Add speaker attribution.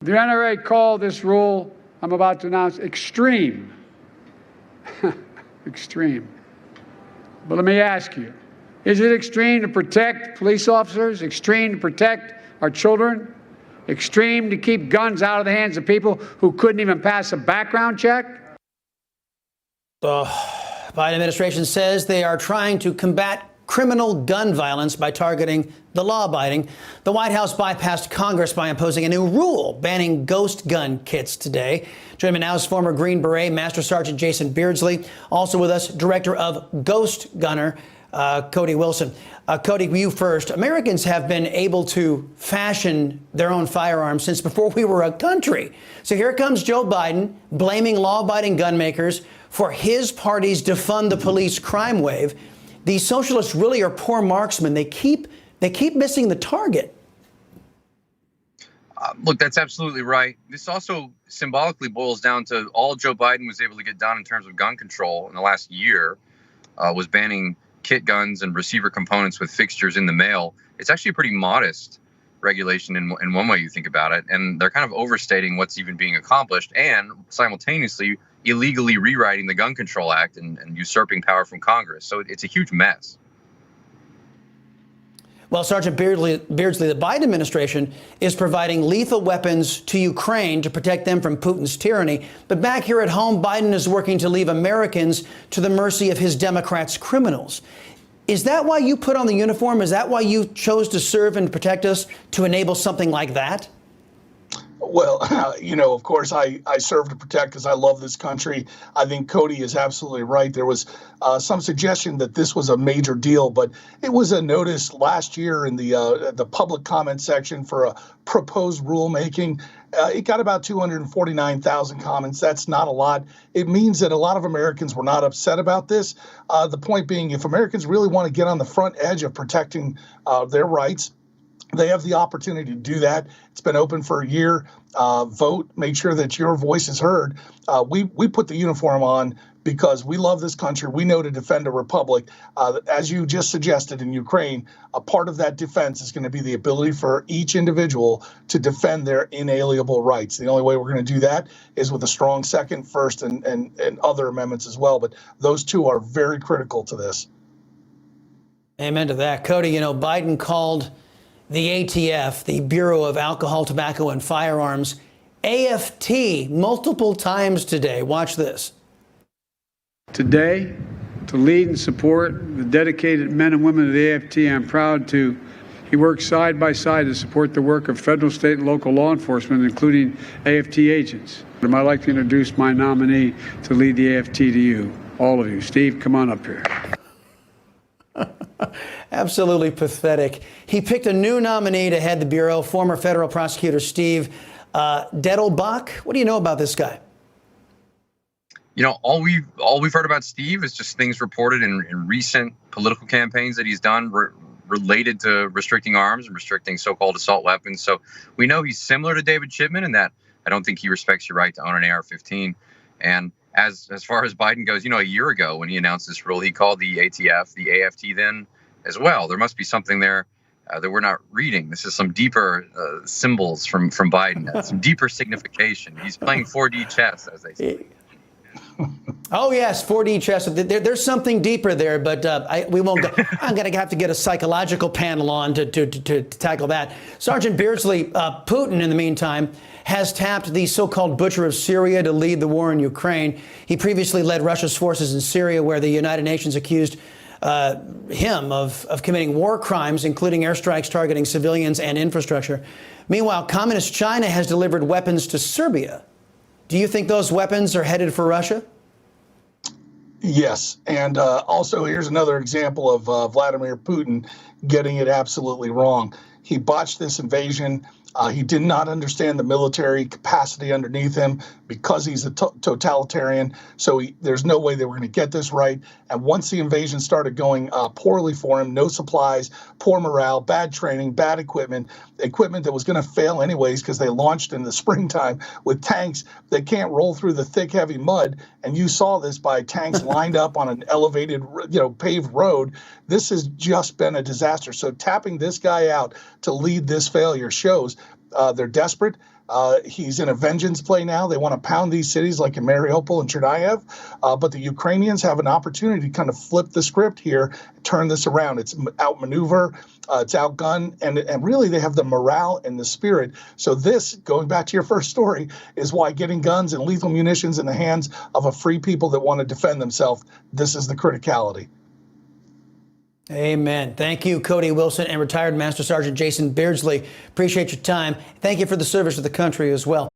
Speaker 1: The NRA called this rule I'm about to announce extreme. Extreme. But let me ask you, is it extreme to protect police officers? Extreme to protect our children? Extreme to keep guns out of the hands of people who couldn't even pass a background check?
Speaker 2: The Biden administration says they are trying to combat criminal gun violence by targeting the law-abiding. The White House bypassed Congress by imposing a new rule banning ghost gun kits today. Joining me now is former Green Beret Master Sergeant Jason Beardsley. Also with us, Director of Ghost Gunner, Cody Wilson. Cody, you first. Americans have been able to fashion their own firearms since before we were a country. So here comes Joe Biden blaming law-abiding gun makers for his party's defund the police crime wave. These socialists really are poor marksmen. They keep missing the target.
Speaker 3: Look, that's absolutely right. This also symbolically boils down to all Joe Biden was able to get done in terms of gun control in the last year was banning kit guns and receiver components with fixtures in the mail. It's actually a pretty modest regulation in one way you think about it. And they're kind of overstating what's even being accomplished and simultaneously illegally rewriting the Gun Control Act and usurping power from Congress. So it's a huge mess.
Speaker 2: Well, Sergeant Beardsley, the Biden administration is providing lethal weapons to Ukraine to protect them from Putin's tyranny. But back here at home, Biden is working to leave Americans to the mercy of his Democrats' criminals. Is that why you put on the uniform? Is that why you chose to serve and protect us, to enable something like that?
Speaker 4: Well, of course, I serve to protect because I love this country. I think Cody is absolutely right. There was some suggestion that this was a major deal, but it was a notice last year in the public comment section for a proposed rulemaking. It got about 249,000 comments. That's not a lot. It means that a lot of Americans were not upset about this. The point being, if Americans really want to get on the front edge of protecting their rights, they have the opportunity to do that. It's been open for a year. Vote, make sure that your voice is heard. We put the uniform on because we love this country. We know to defend a republic. As you just suggested in Ukraine, a part of that defense is going to be the ability for each individual to defend their inalienable rights. The only way we're going to do that is with a strong Second, First, and other amendments as well. But those two are very critical to this.
Speaker 2: Amen to that. Cody, Biden called the ATF, the Bureau of Alcohol, Tobacco, and Firearms, AFT multiple times today. Watch this.
Speaker 1: Today, to lead and support the dedicated men and women of the AFT, I'm proud he works side by side to support the work of federal, state, and local law enforcement, including AFT agents. I'd like to introduce my nominee to lead the AFT to you, all of you. Steve, come on up here.
Speaker 2: Absolutely pathetic. He picked a new nominee to head the Bureau, former federal prosecutor Steve Dettelbach. What do you know about this guy?
Speaker 3: All we've heard about Steve is just things reported in recent political campaigns that he's done related to restricting arms and restricting so-called assault weapons. So we know he's similar to David Chipman in that I don't think he respects your right to own an AR-15. And as far as Biden goes, a year ago when he announced this rule, he called the ATF, the AFT then as well. There must be something there that we're not reading. This is some deeper symbols from Biden, some deeper signification. He's playing 4D chess, as they say.
Speaker 2: Oh, yes, 4D chess. There's something deeper there, but we won't go. I'm going to have to get a psychological panel on to tackle that. Sergeant Beardsley, Putin, in the meantime, has tapped the so-called butcher of Syria to lead the war in Ukraine. He previously led Russia's forces in Syria, where the United Nations accused him of committing war crimes, including airstrikes targeting civilians and infrastructure. Meanwhile, Communist China has delivered weapons to Serbia. Do you think those weapons are headed for Russia?
Speaker 4: Yes. And also, here's another example of Vladimir Putin getting it absolutely wrong. He botched this invasion. He did not understand the military capacity underneath him because he's a totalitarian. So there's no way they were going to get this right. And once the invasion started going poorly for him, no supplies, poor morale, bad training, bad equipment that was going to fail anyways because they launched in the springtime with tanks that can't roll through the thick, heavy mud. And you saw this by tanks lined up on an elevated, paved road. This has just been a disaster. So tapping this guy out to lead this failure shows They're desperate. He's in a vengeance play now. They want to pound these cities like in Mariupol and Chernihiv. But the Ukrainians have an opportunity to kind of flip the script here, turn this around. It's outmaneuver, it's outgun, and really they have the morale and the spirit. So this, going back to your first story, is why getting guns and lethal munitions in the hands of a free people that want to defend themselves, this is the criticality.
Speaker 2: Amen. Thank you, Cody Wilson and retired Master Sergeant Jason Beardsley. Appreciate your time. Thank you for the service to the country as well.